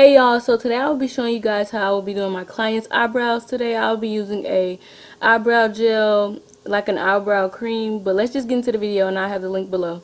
Hey y'all, so today I will be showing you guys how I will be doing my client's eyebrows. Today I will be using a eyebrow gel, like an eyebrow cream, but let's just get into the video and I have the link below.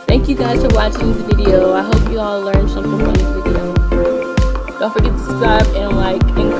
Thank you guys for watching this video. I hope you all learned something from this video. Don't forget to subscribe and like and